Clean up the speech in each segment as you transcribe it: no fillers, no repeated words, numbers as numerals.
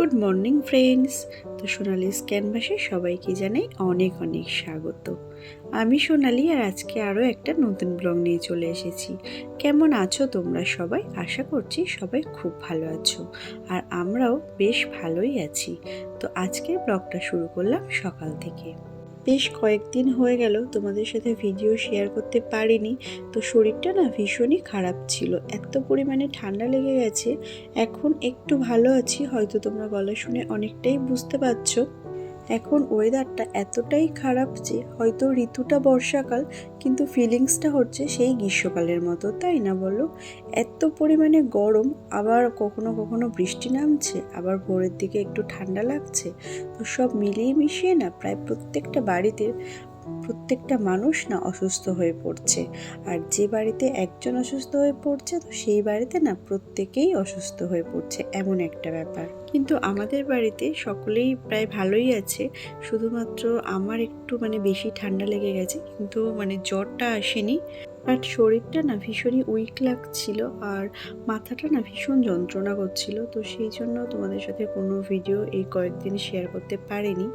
Good morning friends. তো সোনালিস ক্যানভাসে সবাইকে জানাই অনেক অনেক স্বাগত। আমি সোনালি, আর আজকে আরও একটা নতুন ব্লগ নিয়ে চলে এসেছি। কেমন আছো তোমরা সবাই? আশা করছি সবাই খুব ভালো আছো, আর আমরাও বেশ ভালোই আছি। তো আজকের ব্লগটা শুরু করলাম সকাল থেকে। বেশ কয়েকদিন হয়ে গেল তোমাদের সাথে ভিডিও শেয়ার করতে পারিনি। তো শরীরটা না ভীষণই খারাপ ছিল, এত পরিমাণে ঠান্ডা লেগে গেছে। এখন একটু ভালো আছি, হয়তো তোমরা গলা শুনে অনেকটাই বুঝতে পারছো। এখন ওয়েদারটা এতটাই খারাপ যে হয়তো ঋতুটা বর্ষাকাল, কিন্তু ফিলিংসটা হচ্ছে সেই গ্রীষ্মকালের মতো, তাই না বলো? এত পরিমাণে গরম, আবার কখনো কখনো বৃষ্টি নামছে, আবার ভোরের দিকে একটু ঠান্ডা লাগছে। তো সব মিলিয়ে মিশিয়ে না প্রায় প্রত্যেকটা মানুষ না অসুস্থ হয়ে পড়ছে। আর যে বাড়িতে একজন অসুস্থ হয়ে পড়ছে, তো সেই বাড়িতে না প্রত্যেকেই অসুস্থ হয়ে পড়ছে, এমন একটা ব্যাপার। কিন্তু আমাদের বাড়িতে সকলেই প্রায় ভালোই আছে, শুধুমাত্র আমার একটু বেশি ঠান্ডা লেগে গেছে, কিন্তু জ্বরটা আসেনি। বাট শরীরটা না ভীষণই উইক লাগছিল, আর মাথাটা না ভীষণ যন্ত্রণা করছিল। তো সেই জন্য তোমাদের সাথে কোনো ভিডিও এই কয়েকদিন শেয়ার করতে পারিনি।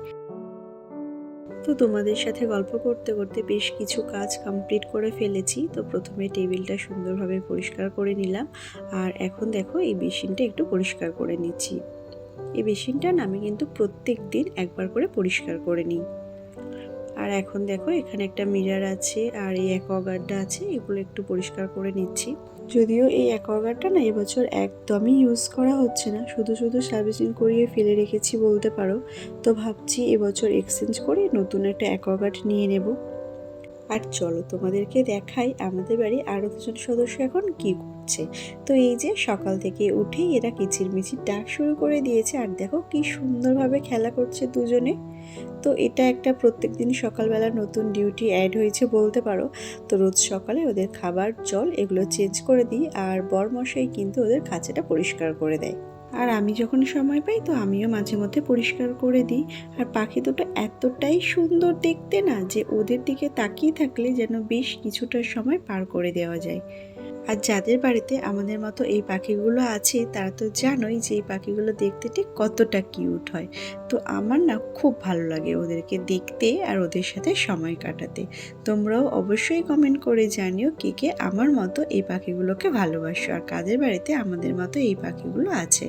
তো তোমাদের সাথে গল্প করতে করতে বেশ কিছু কাজ কমপ্লিট করে ফেলেছি। তো প্রথমে টেবিলটা সুন্দরভাবে পরিষ্কার করে নিলাম, আর এখন দেখো এই বেসিনটা একটু পরিষ্কার করে নিচ্ছি। এই বেসিনটা না আমি কিন্তু প্রত্যেক দিন একবার করে পরিষ্কার করে নিই। আর এখন দেখো এখানে একটা মিরর আছে, আর এই অ্যাকোয়াগার্ডটা আছে, এগুলো একটু পরিষ্কার করে নিচ্ছি। যদিও এই অ্যাকোয়াগার্ডটা না এবছর একদমই ইউজ করা হচ্ছে না, শুধু শুধু সার্ভিসিং করিয়ে ফেলে রেখেছি বলতে পারো। তো ভাবছি এবছর এক্সচেঞ্জ করে নতুন একটা অ্যাকোয়াগার্ড নিয়ে নেব। আর চলো তোমাদেরকে দেখাই আমাদের বাড়ি আরও দুজন সদস্য এখন কি করছে। তো এই যে সকাল থেকে উঠেই এরা কিচিরমিচির ডাক শুরু করে দিয়েছে, আর দেখো কি সুন্দরভাবে খেলা করছে দুজনে। তো এটা একটা প্রত্যেকদিন সকালবেলা নতুন ডিউটি অ্যাড হয়েছে বলতে পারো। তো রোজ সকালে ওদের খাবার জল এগুলো চেঞ্জ করে দিই, আর বরমশাই কিন্তু ওদের খাঁচাটা পরিষ্কার করে দেয়। আর আমি যখন সময় পাই তো আমিও মাঝে মধ্যে পরিষ্কার করে দিই। আর পাখি দুটো এতটাই সুন্দর দেখতে না, যে ওদের দিকে তাকিয়ে থাকলে যেন বেশ কিছুটা সময় পার করে দেওয়া যায়। আর যাদের বাড়িতে আমাদের মতো এই পাখিগুলো আছে তারা তো জানোই যে এই পাখিগুলো দেখতে ঠিক কতটা কিউট হয়। তো আমার না খুব ভালো লাগে ওদেরকে দেখতে আর ওদের সাথে সময় কাটাতে। তোমরাও অবশ্যই কমেন্ট করে জানিও কে কে আমার মতো এই পাখিগুলোকে ভালোবাসো, আর কাদের বাড়িতে আমাদের মতো এই পাখিগুলো আছে।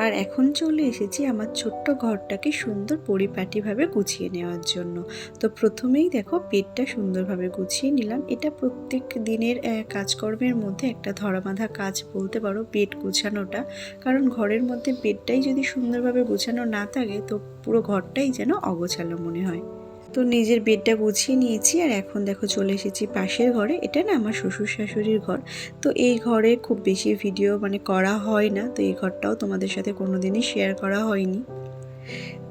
আর এখন চলে এসেছি আমার ছোট্ট ঘরটাকে সুন্দর পরিপাটিভাবে গুছিয়ে নেওয়ার জন্য। তো প্রথমেই দেখো বেডটা সুন্দরভাবে গুছিয়ে নিলাম। এটা প্রত্যেক দিনের কাজকর্মের মধ্যে একটা ধরাবাঁধা কাজ বলতে পারো, বেড গুছানোটা। কারণ ঘরের মধ্যে বেডটাই যদি সুন্দরভাবে গুছানো না থাকে, তো পুরো ঘরটাই যেন অগোছালো মনে হয়। তো নিজের বেডটা গুছিয়ে নিয়েছি, আর এখন দেখো চলে এসেছি পাশের ঘরে। এটা না আমার শ্বশুর শাশুড়ির ঘর। তো এই ঘরে খুব বেশি ভিডিও করা হয় না, তো এই ঘরটাও তোমাদের সাথে কোনোদিনই শেয়ার করা হয়নি।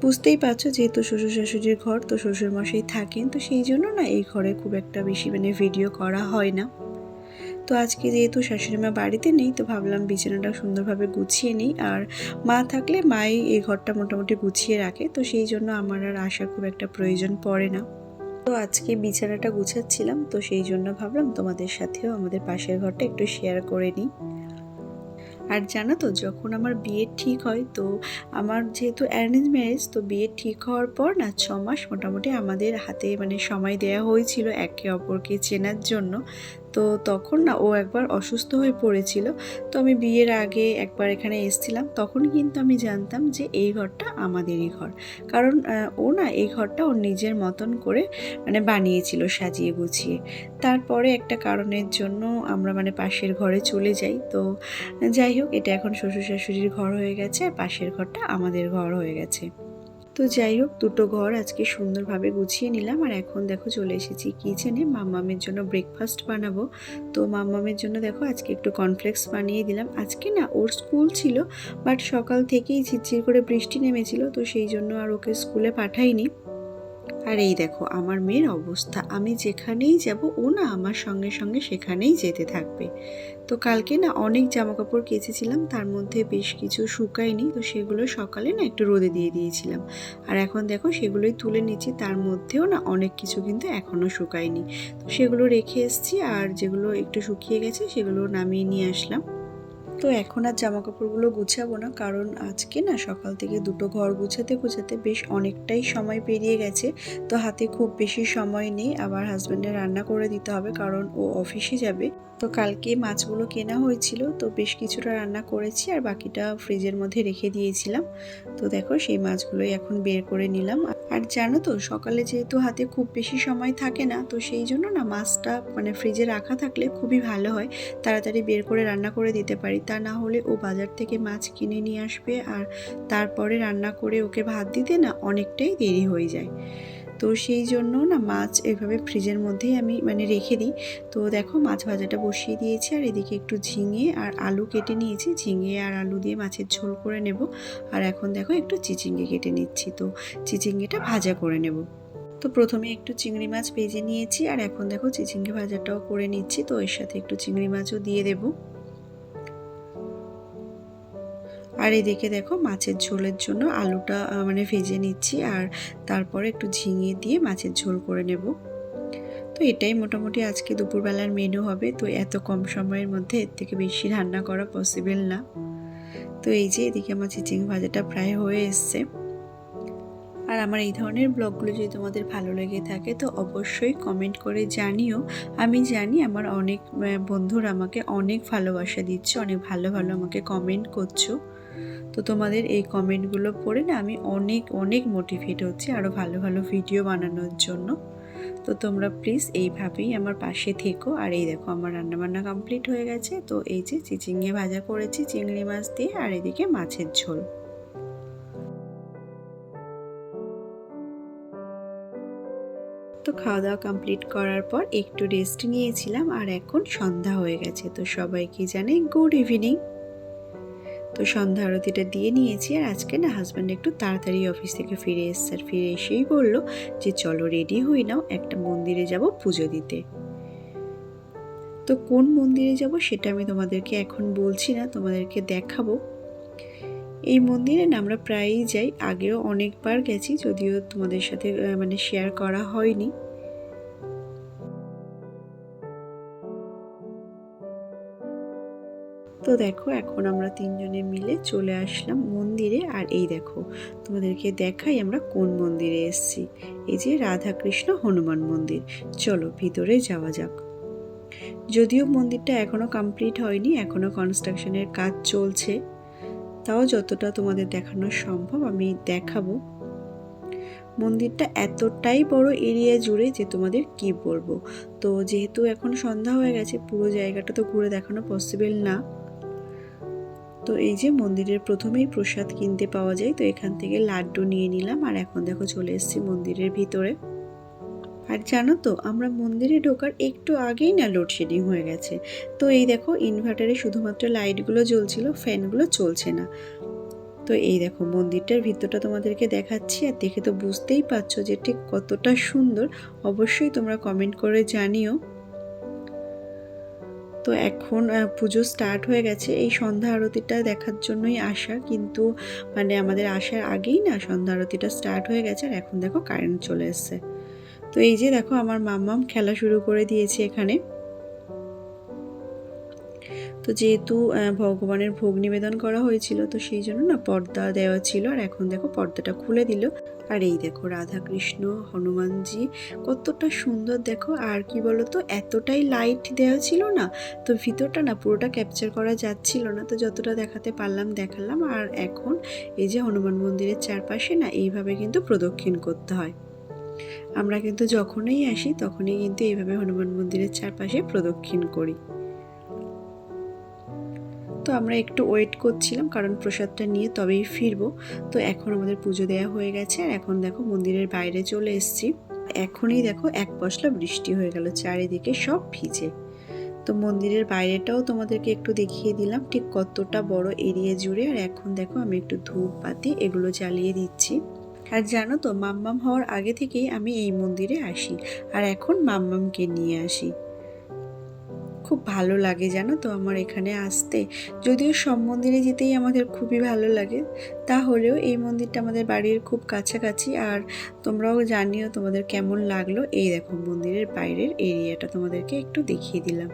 বুঝতেই পারছো, যেহেতু শ্বশুর শাশুড়ির ঘর, তো শ্বশুরমশাই থাকেন, তো সেই জন্য না এই ঘরে খুব একটা বেশি ভিডিও করা হয় না। তো আজকে যেহেতু শাশুড়িমা বাড়িতে নেই, তো ভাবলাম বিছানাটা সুন্দরভাবে গুছিয়ে নিই। আর মা থাকলে মাই এই ঘরটা মোটামুটি গুছিয়ে রাখে, তো সেই জন্য আমার আর আসার খুব একটা প্রয়োজন পড়ে না। তো আজকে বিছানাটা গুছাচ্ছিলাম, তো সেই জন্য ভাবলাম তোমাদের সাথেও আমাদের পাশের ঘরটা একটু শেয়ার করে নিই। আর জানো তো, যখন আমার বিয়ে ঠিক হয়, তো আমার যেহেতু অ্যারেঞ্জ ম্যারেজ, তো বিয়ে ঠিক হওয়ার পর না 6 মাস মোটামুটি আমাদের হাতে সময় দেওয়া হয়েছিল একে অপরকে চেনার জন্য। তো তখন না ও একবার অসুস্থ হয়ে পড়েছিল। তো আমি বিয়ের আগে একবার এখানে এসেছিলাম, তখন কিন্তু আমি জানতাম যে এই ঘরটা আমাদেরই ঘর। কারণ ও না এই ঘরটা ওর নিজের মতন করে বানিয়েছিল সাজিয়ে গুছিয়ে। তারপরে একটা কারণের জন্য আমরা পাশের ঘরে চলে যাই। তো যাই হোক, এটা এখন শ্বশুর শাশুড়ির ঘর হয়ে গেছে, আর পাশের ঘরটা আমাদের ঘর হয়ে গেছে। তো যাই হোক, দুটো ঘর আজকে সুন্দরভাবে গুছিয়ে নিলাম। আর এখন দেখো চলে এসেছি কিচেনে, মাম্মামের জন্য ব্রেকফাস্ট বানাবো। তো মাম্মামের জন্য দেখো আজকে একটু কর্নফ্লেক্স বানিয়ে দিলাম। আজকে না ওর স্কুল ছিল, বাট সকাল থেকেই ঝিরঝির করে বৃষ্টি নেমেছিল, তো সেই জন্য আর ওকে স্কুলে পাঠাইনি। আর এই দেখো আমার মেয়ের অবস্থা, আমি যেখানেই যাব ও না আমার সঙ্গে সঙ্গে সেখানেই যেতে থাকবে। তো কালকে না অনেক জামাকাপড় কেচেছিলাম, তার মধ্যে বেশ কিছু শুকায়নি, তো সেগুলো সকালে না একটু রোদে দিয়ে দিয়েছিলাম। আর এখন দেখো সেগুলোই তুলে নিচ্ছি, তার মধ্যেও না অনেক কিছু কিন্তু এখনও শুকায়নি। তো সেগুলো রেখে এসেছি, আর যেগুলো একটু শুকিয়ে গেছে সেগুলো নামিয়ে নিয়ে আসলাম। তো এখন আর জামা কাপড়গুলো গুছাবো না, কারণ আজকে না সকাল থেকে দুটো ঘর গুছাতে গুছাতে বেশ অনেকটাই সময় পেরিয়ে গেছে। তো হাতে খুব বেশি সময় নেই, আবার হাজব্যান্ডের রান্না করে দিতে হবে কারণ ও অফিসে যাবে। তো কালকে মাছগুলো কেনা হয়েছিল, তো বেশ কিছুটা রান্না করেছি আর বাকিটা ফ্রিজের মধ্যে রেখে দিয়েছিলাম। তো দেখো সেই মাছগুলোই এখন বের করে নিলাম। আর জানো তো সকালে যেহেতু হাতে খুব বেশি সময় থাকে না, তো সেই জন্য না মাছটা মানে ফ্রিজে রাখা থাকলে খুবই ভালো হয়, তাড়াতাড়ি বের করে রান্না করে দিতে পারি। তা না হলে ও বাজার থেকে মাছ কিনে নিয়ে আসবে আর তারপরে রান্না করে ওকে ভাত দিতে না অনেকটাই দেরি হয়ে যায়। তো সেই জন্য না মাছ এভাবে ফ্রিজের মধ্যেই আমি মানে রেখে দিই। তো দেখো মাছ ভাজাটা বসিয়ে দিয়েছি আর এদিকে একটু ঝিঙে আর আলু কেটে নিয়েছি, ঝিঙে আর আলু দিয়ে মাছের ঝোল করে নেব। আর এখন দেখো একটু চিচিঙ্গে কেটে নিচ্ছি, তো চিচিঙ্গেটা ভাজা করে নেব। তো প্রথমে একটু চিংড়ি মাছ ভেজে নিয়েছি আর এখন দেখো চিচিঙ্গে ভাজাটাও করে নিচ্ছি, তো এর সাথে একটু চিংড়ি মাছও দিয়ে দেব। আর এদিকে দেখো মাছের ঝোলের জন্য আলুটা মানে ভেজে নিচ্ছি আর তারপরে একটু ঝিঙে দিয়ে মাছের ঝোল করে নেব। তো এটাই মোটামুটি আজকে দুপুরবেলার মেনু হবে। তো এত কম সময়ের মধ্যে এর থেকে বেশি রান্না করা পসিবল না। তো এই যে এদিকে আমার চিচিঙ্গে ভাজাটা প্রায় হয়ে এসছে। আর আমার এই ধরনের ব্লগগুলো যদি তোমাদের ভালো লেগে থাকে তো অবশ্যই কমেন্ট করে জানিও। আমি জানি আমার অনেক বন্ধুরা আমাকে অনেক ভালোবাসা দিচ্ছে, অনেক ভালো ভালো আমাকে কমেন্ট করছো। তো তোমাদের এই কমেন্টগুলো পড়ে না আমি অনেক অনেক মোটিভেট হচ্ছি আরও ভালো ভালো ভিডিও বানানোর জন্য। তো তোমরা প্লিজ এইভাবেই আমার পাশে থেকো। আর এই দেখো আমার রান্নাবান্না কমপ্লিট হয়ে গেছে। তো এই যে চিচিঙ্গে ভাজা করেছি চিংড়ি মাছ দিয়ে, আর এদিকে মাছের ঝোল। তো খাওয়া দাওয়া কমপ্লিট করার পর একটু রেস্ট নিয়েছিলাম আর এখন সন্ধ্যা হয়ে গেছে। তো সবাইকে জানাই গুড ইভিনিং। তো সন্ধ্যা আরতিটা দিয়ে নিয়েছি আর আজকে না হাজব্যান্ড একটু তাড়াতাড়ি অফিস থেকে ফিরে এসছে, আর ফিরে এসেই বললো যে চলো রেডি হয়ে নাও, একটা মন্দিরে যাব পুজো দিতে। তো কোন মন্দিরে যাব সেটা আমি তোমাদেরকে এখন বলছি না, তোমাদেরকে দেখাবো। এই মন্দিরে না আমরা প্রায়ই যাই, আগেও অনেকবার গেছি, যদিও তোমাদের সাথে মানে শেয়ার করা হয়নি। তো দেখো এখন আমরা তিনজনে মিলে চলে আসলাম মন্দিরে। আর এই দেখো তোমাদেরকে দেখাই আমরা কোন মন্দিরে এসেছি। এই যে রাধাকৃষ্ণ হনুমান মন্দির। চলো ভিতরে যাওয়া যাক। যদিও মন্দিরটা এখনো কমপ্লিট হয়নি, এখনো কনস্ট্রাকশনের কাজ চলছে, তাও যতটা তোমাদের দেখানো সম্ভব আমি দেখাবো। মন্দিরটা এতটাই বড় এরিয়া জুড়ে যে তোমাদের কি বলবো। তো যেহেতু এখন সন্ধ্যা হয়ে গেছে, পুরো জায়গাটা তো ঘুরে দেখানো পসিবল না। তো এই যে মন্দিরের প্রথমেই প্রসাদ কিনতে পাওয়া যায়, তো এখান থেকে লাড্ডু নিয়ে নিলাম আর এখন দেখো চলে এসেছি মন্দিরের ভিতরে। আর জানো তো আমরা মন্দিরে ঢোকার একটু আগেই না লোডশেডিং হয়ে গেছে। তো এই দেখো ইনভার্টারে শুধুমাত্র লাইটগুলো জ্বলছিল, ফ্যানগুলো চলছে না। তো এই দেখো মন্দিরটার ভিতরটা তোমাদেরকে দেখাচ্ছি, আর দেখে তো বুঝতেই পারছো যে ঠিক কতটা সুন্দর। অবশ্যই তোমরা কমেন্ট করে জানিও। তো এখন পুজো স্টার্ট হয়ে গেছে, এই সন্ধ্যা আরতিটা দেখার জন্যই আসা, কিন্তু মানে আমাদের আসার আগেই না সন্ধ্যা আরতিটা স্টার্ট হয়ে গেছে আর এখন দেখো কারেন্ট চলে এসছে। তো এই যে দেখো আমার মাম্মাম খেলা শুরু করে দিয়েছে এখানে। তো যেহেতু ভগবানের ভোগ নিবেদন করা হয়েছিল, তো সেই জন্য না পর্দা দেওয়া ছিল, আর এখন দেখো পর্দাটা খুলে দিল। আর এই দেখো রাধা কৃষ্ণ হনুমানজি কতটা সুন্দর দেখো। আর কি বলতো এতটাই লাইট দেওয়া ছিল না, তো ভিতরটা না পুরোটা ক্যাপচার করা যাচ্ছিল না, তো যতটা দেখাতে পারলাম দেখালাম। আর এখন এই যে হনুমান মন্দিরের চারপাশে না এইভাবে কিন্তু প্রদক্ষিণ করতে হয়। আমরা কিন্তু যখনই আসি তখনই কিন্তু এইভাবে হনুমান মন্দিরের চারপাশে প্রদক্ষিণ করি। তো আমরা একটু ওয়েট করছিলাম কারণ প্রসাদটা নিয়ে তবেই ফিরবো। তো এখন আমাদের পুজো দেওয়া হয়ে গেছে আর এখন দেখো মন্দিরের বাইরে চলে এসেছি। এখনই দেখো এক পশলা বৃষ্টি হয়ে গেল, চারিদিকে সব ভিজে। তো মন্দিরের বাইরেটাও তোমাদেরকে একটু দেখিয়ে দিলাম ঠিক কতটা বড় এরিয়া জুড়ে। আর এখন দেখো আমি একটু ধূপ বাতি এগুলো জ্বালিয়ে দিচ্ছি। আর জানো তো মাম্মাম হওয়ার আগে থেকেই আমি এই মন্দিরে আসি, আর এখন মাম্মামকে নিয়ে আসি। খুব ভালো লাগে জানো তো আমার এখানে আসতে। যদিও সব মন্দিরে যেতেই আমাদের খুবই ভালো লাগে, তাহলেও এই মন্দিরটা আমাদের বাড়ির খুব কাছাকাছি। আর তোমরাও জানিও তোমাদের কেমন লাগলো। এই দেখো মন্দিরের বাইরের এরিয়াটা তোমাদেরকে একটু দেখিয়ে দিলাম।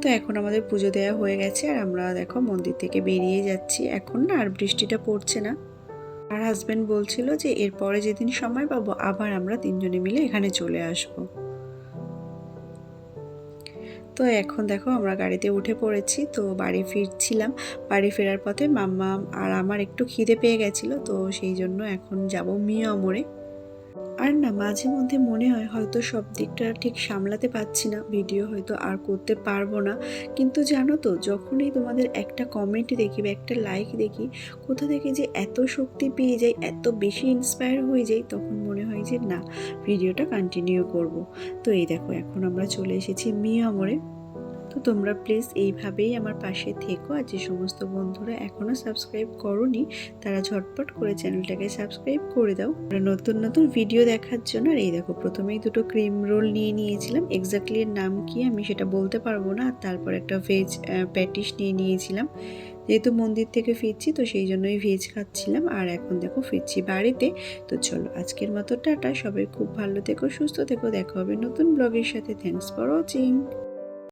তো এখন আমাদের পুজো দেওয়া হয়ে গেছে আর আমরা দেখো মন্দির থেকে বেরিয়ে যাচ্ছি। এখন না আর বৃষ্টিটা পড়ছে না। আর হাজব্যান্ড বলছিল যে এরপরে যেদিন সময় পাবো আবার আমরা তিনজনে মিলে এখানে চলে আসবো। তো এখন দেখো আমরা গাড়িতে উঠে পড়েছি, তো বাড়ি ফিরছিলাম। বাড়ি ফেরার পথে মাম্মা আর আমার একটু খিদে পেয়ে গেছিলো, তো সেই জন্য এখন যাব মিয়ামরে। আর না মাঝে মধ্যে মনে হয় হয়তো সব দিকটা ঠিক সামলাতে পারছি না, ভিডিও হয়তো আর করতে পারবো না। কিন্তু জানো তো, যখনই তোমাদের একটা কমেন্ট দেখি বা একটা লাইক দেখি, কোথা থেকে যে এত শক্তি পেয়ে যাই, এত বেশি ইন্সপায়ার হয়ে যাই, তখন মনে হয় যে না, ভিডিওটা কন্টিনিউ করব। তো এই দেখো এখন আমরা চলে এসেছি মিয়ামরে। তো তোমরা প্লিজ এইভাবেই আমার পাশে থেকো। আর যে সমস্ত বন্ধুরা এখনও সাবস্ক্রাইব করোনি, তারা ঝটপট করে চ্যানেলটাকে সাবস্ক্রাইব করে দাও নতুন নতুন ভিডিও দেখার জন্য। আর এই দেখো প্রথমেই দুটো ক্রিম রোল নিয়ে নিয়েছিলাম, এক্স্যাক্টলি এর নাম কি আমি সেটা বলতে পারবো না। আর তারপর একটা ভেজ প্যাটিস নিয়ে নিয়েছিলাম। যেহেতু মন্দির থেকে ফিরছি তো সেই জন্যই ভেজ খাচ্ছিলাম। আর এখন দেখো ফিরছি বাড়িতে। তো চলো আজকের মতো টাটা, সবাই খুব ভালো থেকো, সুস্থ থেকো, দেখা হবে নতুন ব্লগের সাথে। Thanks for watching.